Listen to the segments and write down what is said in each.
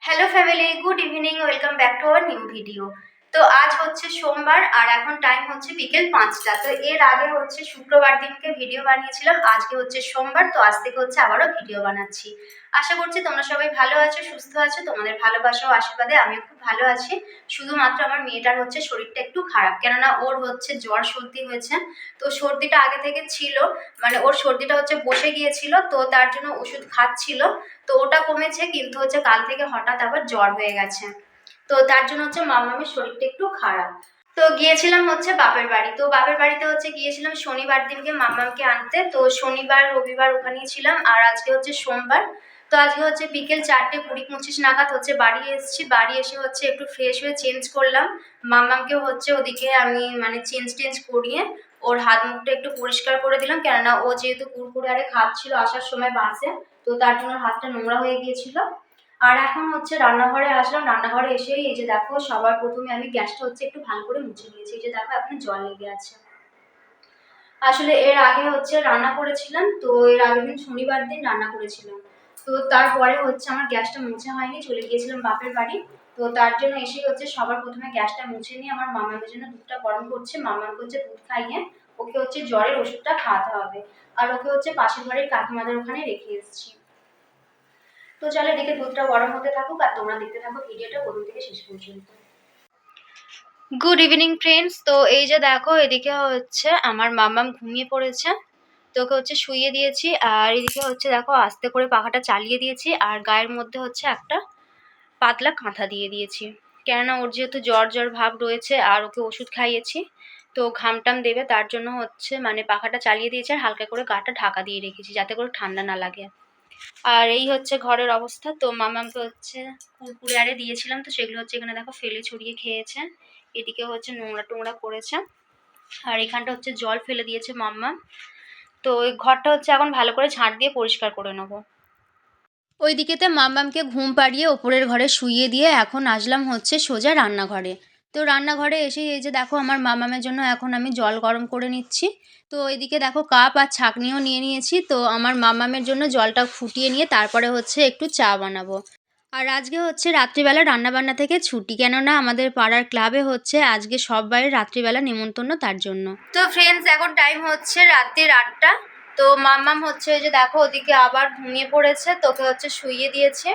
Hello family, good evening, welcome back to our new video. তো আজ হচ্ছে সোমবার আর এখন টাইম হচ্ছে বিকেল 5টা। তো এর আগে হচ্ছে শুক্রবার দিনকে ভিডিও বানিয়েছিলাম, আজকে হচ্ছে সোমবার, তো আজ থেকে হচ্ছে আবারও ভিডিও বানাচ্ছি। আশা করছি তোমরা সবাই ভালো আছো, সুস্থ আছো। তোমাদের ভালোবাসা ও আশীর্বাদে আমিও খুব ভালো আছি। শুধুমাত্র আমার মেয়েটার হচ্ছে শরীরটা একটু খারাপ, কেননা ওর হচ্ছে জ্বর সর্দি হয়েছে। তো সর্দিটা আগে থেকে ছিল, মানে ওর সর্দিটা হচ্ছে বসে গিয়েছিল, তো তার জন্য ওষুধ খাচ্ছিল। তো ওটা কমেছে, কিন্তু হচ্ছে কাল থেকে হঠাৎ আবার জ্বর হয়ে গেছে। তো তার জন্য হচ্ছে মামামের শরীরটা একটু খারাপ। তো গিয়েছিলাম হচ্ছে বাপের বাড়ি। তো বাপের বাড়িতে হচ্ছে গিয়েছিলাম শনিবার দিনকে মামামকে আনতে। তো শনিবার রবিবার ওখানেই ছিলাম, আর আজকে হচ্ছে সোমবার। তো আজকে হচ্ছে বিকেল 4:20-25 নাগাদ হচ্ছে বাড়ি এসেছি। বাড়ি এসে হচ্ছে একটু ফ্রেশ হয়ে চেঞ্জ করলাম। মামামকেও হচ্ছে ওদিকে আমি মানে চেঞ্জ করিয়ে ওর হাত মুখটা একটু পরিষ্কার করে দিলাম, কেননা ও যেহেতু কুরকুরে আরে খাচ্ছিল আসার সময় বাসে, তো তার জন্য হাতটা নোংরা হয়ে গিয়েছিল। আর এখন হচ্ছে রান্নাঘরে আসলাম। রান্নাঘরে এসেই এই যে দেখো, সবার প্রথমে আমি গ্যাসটা হচ্ছে একটু ভালো করে মুছে নিয়েছি। এই যে দেখো, এখন জল লেগে আছে। আসলে এর আগে হচ্ছে রান্না করেছিলাম, তো এর আগের দিন শনিবার দিন রান্না করেছিলাম। তো তারপরে হচ্ছে আমার গ্যাসটা মুছে হয়নি, চলে গিয়েছিলাম বাপের বাড়ি। তো তার জন্য এসেই হচ্ছে সবার প্রথমে গ্যাসটা মুছে নিয়ে আমার মামার জন্য দুধটা গরম করছে। মামাকে হচ্ছে দুধ খাইয়ে ওকে হচ্ছে জ্বরের ওষুধটা খাওয়াতে হবে। আর ওকে হচ্ছে পাশের বাড়ির কাকিমাদের ওখানে রেখে এসেছি। তো চলো এদিকে দুধটা গরম হতে থাকুক, আর তোমরা দেখতে থাকো ভিডিওটা প্রথম থেকে শেষ পর্যন্ত। Good evening friends. তো এই যে দেখো, এদিকে হচ্ছে আমার মামাম ঘুমিয়ে পড়েছে, তো ওকে হচ্ছে শুইয়ে দিয়েছি। আর এদিকে হচ্ছে দেখো, আস্তে করে পাখাটা চালিয়ে দিয়েছি, আর গায়ের মধ্যে হচ্ছে একটা পাতলা কাঁথা দিয়ে দিয়েছি, কেননা ওর যেহেতু জ্বর জ্বর ভাব রয়েছে আর ওকে ওষুধ খাইয়েছি, তো ঘামটাম দেবে, তার জন্য হচ্ছে মানে পাখাটা চালিয়ে দিয়েছি আর হালকা করে গাটা ঢাকা দিয়ে রেখেছি, যাতে করে ঠান্ডা না লাগে। আর এই হচ্ছে ঘরের অবস্থা। তো মামামকে হচ্ছে কুরকুরে আরে দিয়েছিলাম, তো সেগুলো হচ্ছে এখানে দেখো ফেলে ছড়িয়ে খেয়েছে। এদিকে হচ্ছে নোংরা টোংরা করেছে, আর এখানটা হচ্ছে জল ফেলে দিয়েছে মাম্মা। তো ওই ঘরটা হচ্ছে এখন ভালো করে ঝাঁট দিয়ে পরিষ্কার করে নেবো। ওইদিকেতে মাম্মামকে ঘুম পাড়িয়ে ওপরের ঘরে শুইয়ে দিয়ে এখন আসলাম হচ্ছে সোজা রান্নাঘরে। তো রান্নাঘরে এসে এই যে দেখো, আমার মামামের জন্য এখন আমি জল গরম করে নিচ্ছি। তো এদিকে দেখো, কাপ আর ছাঁকনিও নিয়ে নিয়েছি। তো আমার মামামের জন্য জলটা ফুটিয়ে নিয়ে তারপরে হচ্ছে একটু চা বানাবো। আর আজকে হচ্ছে রাত্রিবেলা রান্নাবান্না থেকে ছুটি, কেননা আমাদের পাড়ার ক্লাবে হচ্ছে আজকে সব বাড়ির রাত্রিবেলা নেমন্তন্ন, তার জন্য। তো ফ্রেন্ডস, এখন টাইম হচ্ছে রাত্রির 8টা। তো মাম্মাম হচ্ছে এই যে দেখো ওদিকে আবার ঘুমিয়ে পড়েছে, তোকে হচ্ছে শুইয়ে দিয়েছে।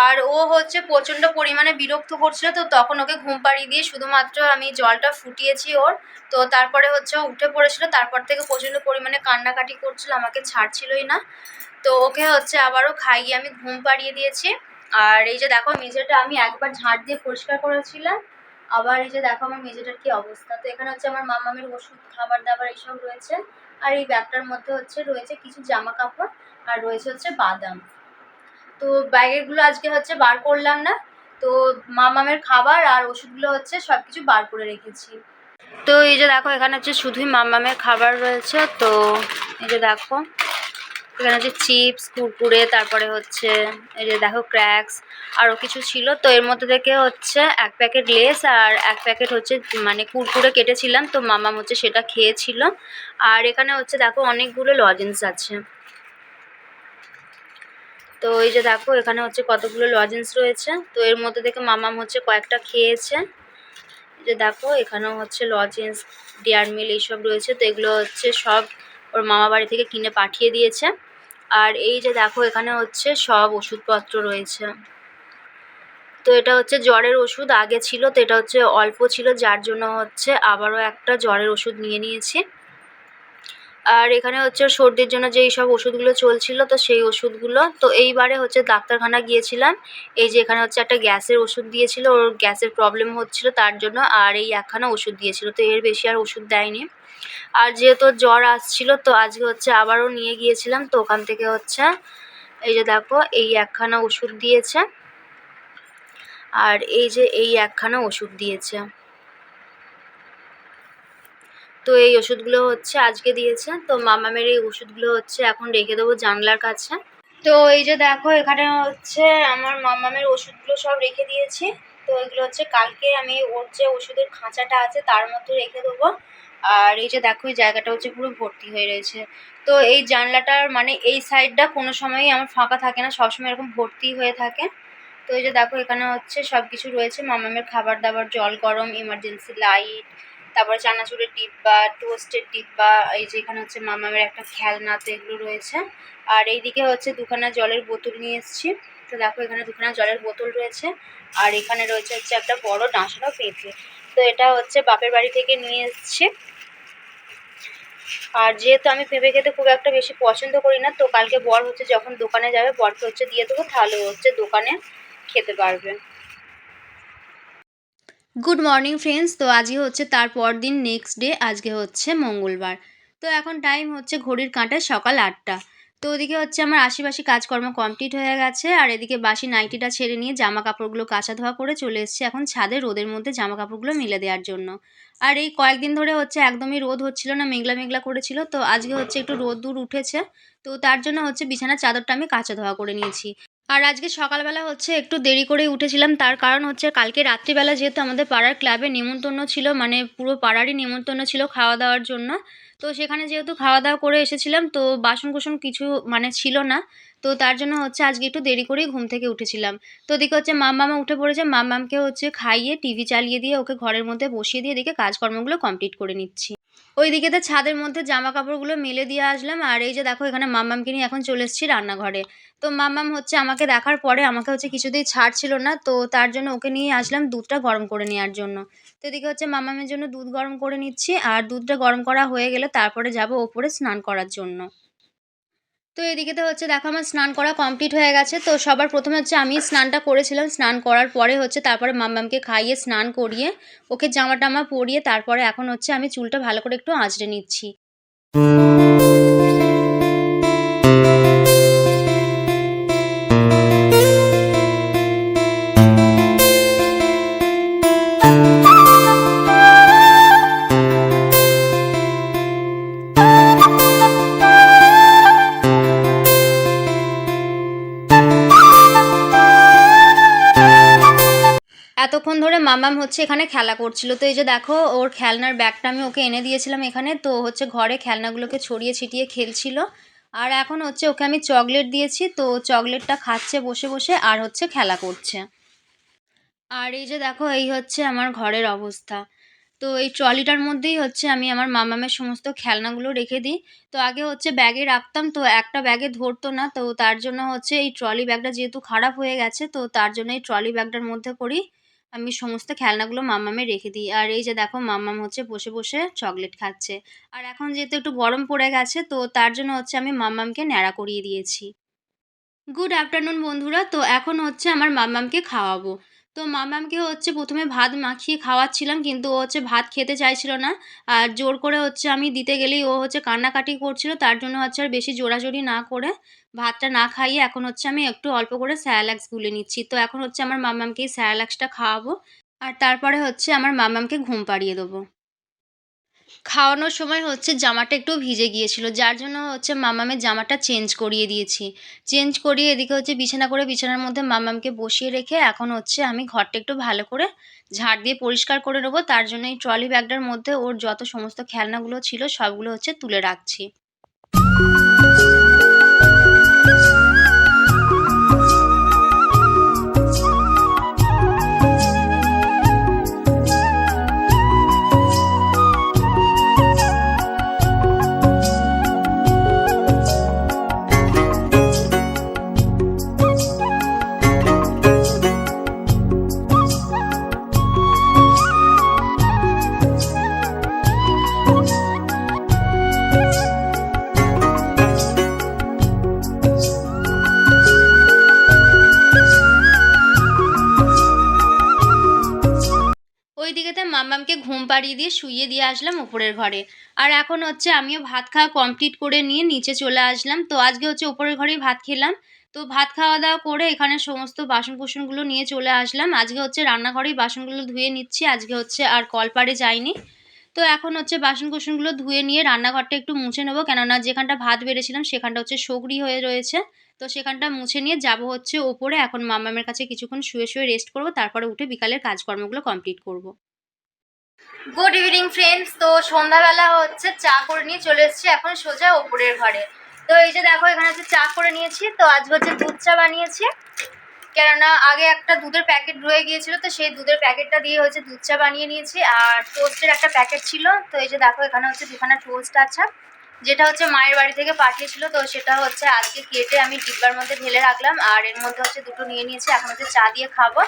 আর ও হচ্ছে প্রচণ্ড পরিমাণে বিরক্ত করছিল, তো তখন ওকে ঘুম পাড়িয়ে দিয়ে শুধুমাত্র আমি জলটা ফুটিয়েছি ওর। তো তারপরে হচ্ছে ও উঠে পড়েছিল, তারপর থেকে প্রচণ্ড পরিমাণে কান্নাকাটি করছিল, আমাকে ছাড়ছিলই না। তো ওকে হচ্ছে আবারও খাইয়ে আমি ঘুম পাড়িয়ে দিয়েছি। আর এই যে দেখো, মেঝেটা আমি একবার ঝাঁট দিয়ে পরিষ্কার করেছিলাম, আবার এই যে দেখো আমার মেঝেটার কি অবস্থা। তো এখানে হচ্ছে আমার মামামের ওষুধ, খাবার দাবার এইসব রয়েছে। আর এই ব্যাগটার মধ্যে হচ্ছে রয়েছে কিছু জামা কাপড়, আর রয়েছে হচ্ছে বাদাম। তো ব্যাগেরগুলো আজকে হচ্ছে বার করলাম না। তো মামামের খাবার আর ওষুধগুলো হচ্ছে সব কিছু বার করে রেখেছি। তো এই যে দেখো, এখানে হচ্ছে শুধুই মামামের খাবার রয়েছে। তো এই যে দেখো, এখানে হচ্ছে চিপস, কুরকুরে, তারপরে হচ্ছে এই যে দেখো ক্র্যাক্স, আরও কিছু ছিল। তো এর মধ্যে থেকে হচ্ছে 1 প্যাকেট লেস আর 1 প্যাকেট হচ্ছে মানে কুরকুরে কেটেছিলাম, তো মামাম হচ্ছে সেটা খেয়েছিল। আর এখানে হচ্ছে দেখো অনেকগুলো লজেন্স আছে। তো এই যে দেখো, এখানে হচ্ছে কতগুলো লজেন্স রয়েছে। তো এর মধ্যে থেকে মামাম হচ্ছে কয়েকটা খেয়েছে। এই যে দেখো, এখানেও হচ্ছে লজেন্স, ডেয়ার মিল এইসব রয়েছে। তো এগুলো হচ্ছে সব ওর মামা বাড়ি থেকে কিনে পাঠিয়ে দিয়েছে। আর এই যে দেখো, এখানে হচ্ছে সব ওষুধপত্র রয়েছে। তো এটা হচ্ছে জ্বরের ওষুধ, আগে ছিল, তো এটা হচ্ছে অল্প ছিল, যার জন্য হচ্ছে আবারও একটা জ্বরের ওষুধ নিয়ে নিয়েছি। আর এখানে হচ্ছে সর্দির জন্য যেই সব ওষুধগুলো চলছিল, তো সেই ওষুধগুলো। তো এইবারে হচ্ছে ডাক্তারখানা গিয়েছিলাম। এই যে এখানে হচ্ছে একটা গ্যাসের ওষুধ দিয়েছিল, ওর গ্যাসের প্রবলেম হচ্ছিল তার জন্য, আর এই একখানা ওষুধ দিয়েছিল। তো এর বেশি আর ওষুধ দেয়নি। আর যেহেতু জ্বর আসছিল, তো আজকে হচ্ছে আবারও নিয়ে গিয়েছিলাম। তো ওখান থেকে হচ্ছে এই যে দেখো, এই একখানা ওষুধ দিয়েছে, আর এই যে এই একখানা ওষুধ দিয়েছে। তো এই ওষুধগুলো হচ্ছে আজকে দিয়েছে। তো মামামের এই ওষুধগুলো হচ্ছে এখন রেখে দেবো জানলার কাছে। তো এই যে দেখো, এখানে হচ্ছে আমার মামামের ওষুধগুলো সব রেখে দিয়েছি। তো এগুলো হচ্ছে কালকে আমি ওর যে ওষুধের খাঁচাটা আছে তার মধ্যে রেখে দেবো। আর এই যে দেখো এই জায়গাটা হচ্ছে পুরো ভর্তি হয়ে রয়েছে। তো এই জানলাটার মানে এই সাইডটা কোনো সময়ই আমার ফাঁকা থাকে না, সবসময় এরকম ভর্তি হয়ে থাকে। তো এই যে দেখো এখানে হচ্ছে সব কিছু রয়েছে, মামামের খাবার দাবার, জল গরম, ইমার্জেন্সি লাইট, তারপরে চানাচুরের ডিব্বা, টোস্টের ডিব্বা, এই যে এখানে হচ্ছে মামামের একটা খেলনা, তো এগুলো রয়েছে। আর এইদিকে হচ্ছে দুখানা জলের বোতল নিয়ে এসেছি। তো দেখো এখানে দুখানা জলের বোতল রয়েছে। আর এখানে রয়েছে হচ্ছে একটা বড় ডাঁশানো পেঁপে। তো এটা হচ্ছে বাপের বাড়ি থেকে নিয়ে এসেছি। আর যেহেতু আমি পেঁপে খেতে খুব একটা বেশি পছন্দ করি না, তো কালকে বর হচ্ছে যখন দোকানে যাবে বরকে হচ্ছে দিয়ে দেবো, তাহলে হচ্ছে দোকানে খেতে পারবে। Good morning friends. তো আজকে হচ্ছে তারপর দিন নেক্সট ডে, আজকে হচ্ছে মঙ্গলবার। তো এখন টাইম হচ্ছে ঘড়ির কাঁটায় সকাল 8টা। তো ওদিকে হচ্ছে আমার আশিপাশি কাজকর্ম কমপ্লিট হয়ে গেছে, আর এদিকে বাসি নাইটিটা ছেড়ে নিয়ে জামা কাপড়গুলো কাচা ধোয়া করে চলে এসেছি এখন ছাদে রোদের মধ্যে জামা কাপড়গুলো মেলে দেওয়ার জন্য। আর এই কয়েকদিন ধরে হচ্ছে একদমই রোদ হচ্ছিল না, মেঘলা মেঘলা করেছিল। তো আজকে হচ্ছে একটু রোদ্দুর উঠেছে, তো তার জন্য হচ্ছে বিছানার চাদরটা আমি কাচা ধোয়া করে নিয়েছি। আর আজকে সকালবেলা হচ্ছে একটু দেরি করেই উঠেছিলাম, তার কারণ হচ্ছে কালকে রাত্রিবেলা যেহেতু আমাদের পাড়ার ক্লাবে নিমন্ত্রণ ছিল, মানে পুরো পাড়ারই নিমন্ত্রণ ছিল খাওয়া দাওয়ার জন্য। তো সেখানে যেহেতু খাওয়া দাওয়া করে এসেছিলাম, তো বাসন কোসন কিছু মানে ছিল না। তো তার জন্য হচ্ছে আজকে একটু দেরি করেই ঘুম থেকে উঠেছিলাম। তো ওদিকে হচ্ছে মাম্মামা উঠে পড়েছে, মাম্মামকে হচ্ছে খাইয়ে টিভি চালিয়ে দিয়ে ওকে ঘরের মধ্যে বসিয়ে দিয়ে এদিকে কাজকর্মগুলো কমপ্লিট করে নিচ্ছি। ওইদিকে তো ছাদের মধ্যে জামা কাপড়গুলো মেলে দিয়ে আসলাম, আর এই যে দেখো এখানে মাম্মামকে নিয়ে এখন চলে এসেছি রান্নাঘরে। তো মাম্মাম হচ্ছে আমাকে দেখার পরে আমাকে হচ্ছে কিছুতেই ছাড়ছিল না, তো তার জন্য ওকে নিয়ে আসলাম দুধটা গরম করে নেওয়ার জন্য। তো এদিকে হচ্ছে মাম্মামের জন্য দুধ গরম করে নিচ্ছি, আর দুধটা গরম করা হয়ে গেলে তারপরে যাব ওপরে স্নান করার জন্য। তো এদিকে তো হচ্ছে দেখো আমার স্নান করা কমপ্লিট হয়ে গেছে। তো সবার প্রথমে হচ্ছে আমি স্নানটা করেছিলাম, স্নান করার পরে হচ্ছে তারপরে মাম্মামকে খাইয়ে স্নান করিয়ে ওকে জামা টামা পরিয়ে তারপরে এখন হচ্ছে আমি চুলটা ভালো করে একটু আঁচড়ে নিচ্ছি। এতক্ষণ ধরে মামাম হচ্ছে এখানে খেলা করছিল। তো এই যে দেখো ওর খেলনার ব্যাগটা আমি ওকে এনে দিয়েছিলাম এখানে, তো হচ্ছে ঘরে খেলনাগুলোকে ছড়িয়ে ছিটিয়ে খেলছিল। আর এখন হচ্ছে ওকে আমি চকলেট দিয়েছি, তো চকলেটটা খাচ্ছে বসে বসে আর হচ্ছে খেলা করছে। আর এই যে দেখো এই হচ্ছে আমার ঘরের অবস্থা। তো এই ট্রলিটার মধ্যেই হচ্ছে আমি আমার মামামের সমস্ত খেলনাগুলো রেখে দিই। তো আগে হচ্ছে ব্যাগে রাখতাম, তো একটা ব্যাগে ধরতো না, তো তার জন্য হচ্ছে এই ট্রলি ব্যাগটা যেহেতু খারাপ হয়ে গেছে, তো তার জন্য এই ট্রলি ব্যাগটার মধ্যে করেই আমি সমস্ত খেলনাগুলো মামামে রেখে দিই। আর এই যে দেখো মামাম হচ্ছে বসে বসে চকলেট খাচ্ছে। আর এখন যেহেতু একটু গরম পড়ে গেছে, তো তার জন্য হচ্ছে আমি মামামকে ন্যাড়া করিয়ে দিয়েছি। গুড আফটারনুন বন্ধুরা। তো এখন হচ্ছে আমার মাম্মামকে খাওয়াবো। তো মাম্মামকে হচ্ছে প্রথমে ভাত মাখিয়ে খাওয়াচ্ছিলাম, কিন্তু ও হচ্ছে ভাত খেতে চাইছিল না। আর জোর করে হচ্ছে আমি দিতে গেলেই ও হচ্ছে কান্নাকাটি করছিল, তার জন্য হচ্ছে আর বেশি জোরাজোরি না করে ভাতটা না খাইয়ে এখন হচ্ছে আমি একটু অল্প করে স্যারেলাক্স গুলে নিচ্ছি। তো এখন হচ্ছে আমার মাম্মামকে এই স্যারেলাক্সটা খাওয়াবো, আর তারপরে হচ্ছে আমার মাম্মামকে ঘুম পাড়িয়ে দেবো। খাওয়ানোর সময় হচ্ছে জামাটা একটু ভিজে গিয়েছিল, যার জন্য হচ্ছে মামামের জামাটা চেঞ্জ করিয়ে দিয়েছি। চেঞ্জ করিয়ে এদিকে হচ্ছে বিছানা করে বিছানার মধ্যে মামামকে বসিয়ে রেখে এখন হচ্ছে আমি ঘরটা একটু ভালো করে ঝাড় দিয়ে পরিষ্কার করে নেবো। তার জন্য এই ট্রলি ব্যাগটার মধ্যে ওর যত সমস্ত খেলনাগুলো ছিল সবগুলো হচ্ছে তুলে রাখছি। ওইদিকেতে মাম্মামকে ঘুম পাড়িয়ে দিয়ে শুইয়ে দিয়ে আসলাম উপরের ঘরে। আর এখন হচ্ছে আমিও ভাত খাওয়া কমপ্লিট করে নিয়ে নিচে চলে আসলাম। তো আজকে হচ্ছে উপরের ঘরেই ভাত খেলাম। তো ভাত খাওয়া দাওয়া করে এখানে সমস্ত বাসন কোসনগুলো নিয়ে চলে আসলাম। আজকে হচ্ছে রান্নাঘরেই বাসনগুলো ধুয়ে নিচ্ছি, আজকে হচ্ছে আর কলপাড়ে যাইনি। তো এখন হচ্ছে বাসন কোসনগুলো ধুয়ে নিয়ে রান্নাঘরটা একটু মুছে নেবো, কেননা যেখানটা ভাত বেড়েছিলাম সেখানটা হচ্ছে সগড়ি হয়ে রয়েছে। তো সেখানটা মুছে নিয়ে যাব হচ্ছে ওপরে। এখন মাম্মামের কাছে কিছুক্ষণ শুয়ে শুয়ে রেস্ট করব, তারপরে উঠে বিকালের কাজকর্মগুলো কমপ্লিট করব। Good evening friends. তো সন্ধ্যাবেলা হচ্ছে চা করে নিয়ে চলে এসেছি এখন সোজা ওপরের ঘরে। তো এই যে দেখো এখানে হচ্ছে চা করে নিয়েছি। তো আজকে হচ্ছে দুধ চা বানিয়েছি, কেননা আগে একটা দুধের প্যাকেট রয়ে গিয়েছিল, তো সেই দুধের প্যাকেটটা দিয়ে হচ্ছে দুধ চা বানিয়ে নিয়েছি। আর টোস্টের একটা প্যাকেট ছিল, তো এই যে দেখো এখানে হচ্ছে দুখানা টোস্ট আছে, যেটা হচ্ছে মায়ের বাড়ি থেকে পাঠিয়েছিল। তো সেটা হচ্ছে আজকে কেটে আমি ডিব্বার মধ্যে ঢেলে রাখলাম, আর এর মধ্যে হচ্ছে দুটো নিয়ে নিয়েছি, এখন হচ্ছে চা দিয়ে খাবো।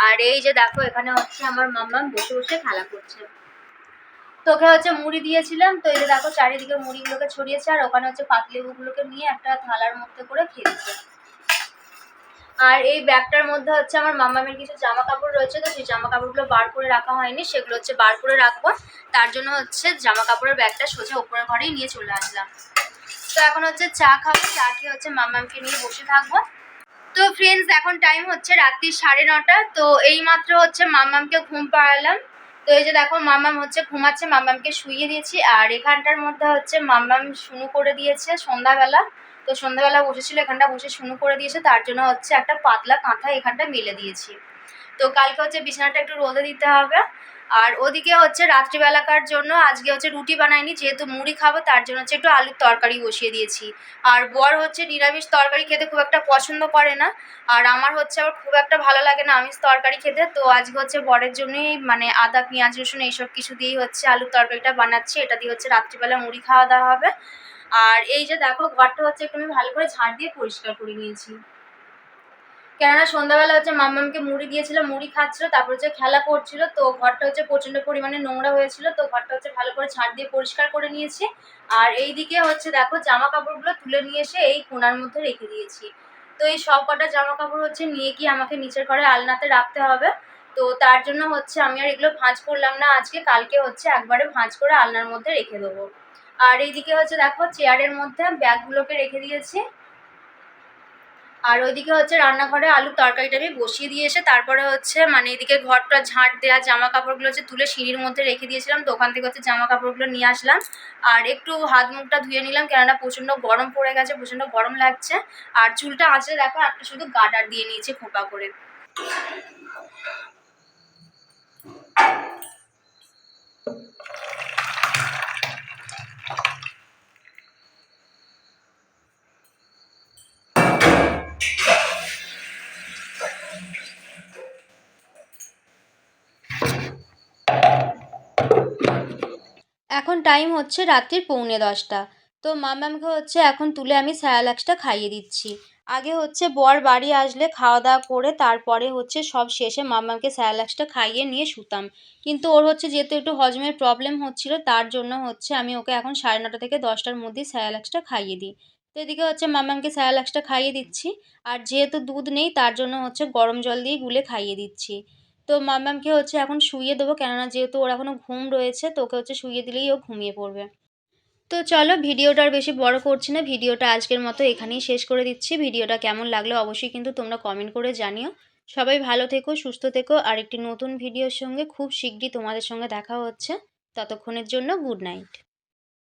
আর এই যে দেখো এখানে হচ্ছে আমার মাম্মাম বসে বসে খেলা করছে। তোকে হচ্ছে মুড়ি দিয়েছিলাম, তো এই যে দেখো চারিদিকে মুড়িগুলোকে ছড়িয়েছে, আর ওখানে হচ্ছে পাতলেবুগুলোকে নিয়ে একটা থালার মধ্যে করে খেয়েছে। আর এই ব্যাগটার মধ্যে হচ্ছে আমার মাম্মামের কিছু জামা কাপড় রয়েছে, তো সেই জামা কাপড়গুলো বার করে রাখা হয়নি, সেগুলো হচ্ছে বার করে রাখবো। তার জন্য হচ্ছে জামা কাপড়ের ব্যাগটা সোজা উপরের ঘরেই নিয়ে চলে আসলাম। তো এখন হচ্ছে চা খাবো, চা খেয়ে হচ্ছে মাম্মামকে নিয়ে বসে থাকবো। তো ফ্রেন্ডস এখন টাইম হচ্ছে রাত্রি 9:30। তো এই মাত্র হচ্ছে মাম্মামকে ঘুম পাড়ালাম। তো এই যে দেখো মাম্মাম হচ্ছে ঘুমাচ্ছে, মাম্মামকে শুইয়ে দিয়েছি। আর এখানটার মধ্যে হচ্ছে মাম্মাম শুনু করে দিয়েছে সন্ধ্যাবেলা। তো সন্ধ্যাবেলা বসেছিল, এখানটা বসে শুনু করে দিয়েছে, তার জন্য হচ্ছে একটা পাতলা কাঁথা এখানটা মেলে দিয়েছি। তো কালকে হচ্ছে বিছানাটা একটু রোদে দিতে হবে। আর ওদিকে হচ্ছে রাত্রিবেলাকার জন্য আজকে হচ্ছে রুটি বানাইনি, যেহেতু মুড়ি খাবো তার জন্য হচ্ছে একটু আলুর তরকারি বসিয়ে দিয়েছি। আর বর হচ্ছে নিরামিষ তরকারি খেতে খুব একটা পছন্দ করে না, আর আমার হচ্ছে আবার খুব একটা ভালো লাগে না আমিষ তরকারি খেতে। তো আজকে হচ্ছে বরের জন্যই মানে আদা পেঁয়াজ রসুন এইসব কিছু দিয়েই হচ্ছে আলুর তরকারিটা বানাচ্ছি, এটা দিয়ে হচ্ছে রাত্রিবেলা মুড়ি খাওয়া দাওয়া হবে। আর এই যে দেখো ঘরটা হচ্ছে একটু আমি ভালো করে ঝাড় দিয়ে পরিষ্কার করে নিয়েছি, কেননা সন্ধ্যাবেলা হচ্ছে মাম্মামকে মুড়ি দিয়েছিল, মুড়ি খাচ্ছিল, তারপর হচ্ছে খেলা করছিল। তো ঘরটা হচ্ছে প্রচণ্ড পরিমাণে নোংরা হয়েছিল, তো ঘরটা হচ্ছে ভালো করে ঝাড় দিয়ে পরিষ্কার করে নিয়েছি। আর এই দিকে হচ্ছে দেখো জামা কাপড়গুলো তুলে নিয়ে এসে এই কোণার মধ্যে রেখে দিয়েছি। তো এই সব কটা জামা কাপড় হচ্ছে নিয়ে গিয়ে আমাকে নিচের ঘরে আলনাতে রাখতে হবে। তো তার জন্য হচ্ছে আমি আর এগুলো ভাঁজ করলাম না আজকে, কালকে হচ্ছে একবারে ভাঁজ করে আলনার মধ্যে রেখে দেবো। আর এইদিকে হচ্ছে দেখো চেয়ারের মধ্যে ব্যাগগুলোকে রেখে দিয়েছি। আর ওইদিকে হচ্ছে রান্নাঘরে আলুর তরকারিটা আমি বসিয়ে দিয়ে এসে তারপরে হচ্ছে মানে এদিকে ঘরটা ঝাঁট দেওয়া, জামা কাপড়গুলো হচ্ছে তুলে সিঁড়ির মধ্যে রেখে দিয়েছিলাম, তো ওখান থেকে হচ্ছে জামা কাপড়গুলো নিয়ে আসলাম। আর একটু হাত মুখটা ধুয়ে নিলাম, কেননা প্রচণ্ড গরম পড়ে গেছে, প্রচণ্ড গরম লাগছে। আর চুলটা আঁচড়ে দেখো একটা শুধু গার্ডার দিয়ে নিয়েছি খোপা করে। এখন টাইম হচ্ছে রাত্রির 9:45। তো মাম্মামকে হচ্ছে এখন তুলে আমি স্যালাক্সটা খাইয়ে দিচ্ছি। আগে হচ্ছে বর বাড়ি আসলে খাওয়া দাওয়া করে তারপরে হচ্ছে সব শেষে মাম্মামকে স্যালাক্সটা খাইয়ে নিয়ে শুতাম, কিন্তু ওর হচ্ছে যেহেতু একটু হজমের প্রবলেম হচ্ছিল তার জন্য হচ্ছে আমি ওকে এখন 9:30 থেকে 10টার মধ্যেই স্যালাক্সটা খাইয়ে দিই। তো এদিকে হচ্ছে মাম্মামকে স্যালাক্সটা খাইয়ে দিচ্ছি। আর যেহেতু দুধ নেই তার জন্য হচ্ছে গরম জল দিয়ে গুলে খাইয়ে দিচ্ছি। তো মাম্মামকে হচ্ছে এখন শুইয়ে দেবো, কেননা যেহেতু ওর এখনও ঘুম রয়েছে, তো ওকে হচ্ছে শুইয়ে দিলেই ও ঘুমিয়ে পড়বে। তো চলো ভিডিওটা আর বেশি বড় করছি না, ভিডিওটা আজকের মতো এখানেই শেষ করে দিচ্ছি। ভিডিওটা কেমন লাগলো অবশ্যই কিন্তু তোমরা কমেন্ট করে জানিও। সবাই ভালো থেকো, সুস্থ থেকো, আর একটি নতুন ভিডিওর সঙ্গে খুব শিগগিরই তোমাদের সঙ্গে দেখা হচ্ছে। ততক্ষণের জন্য গুড নাইট।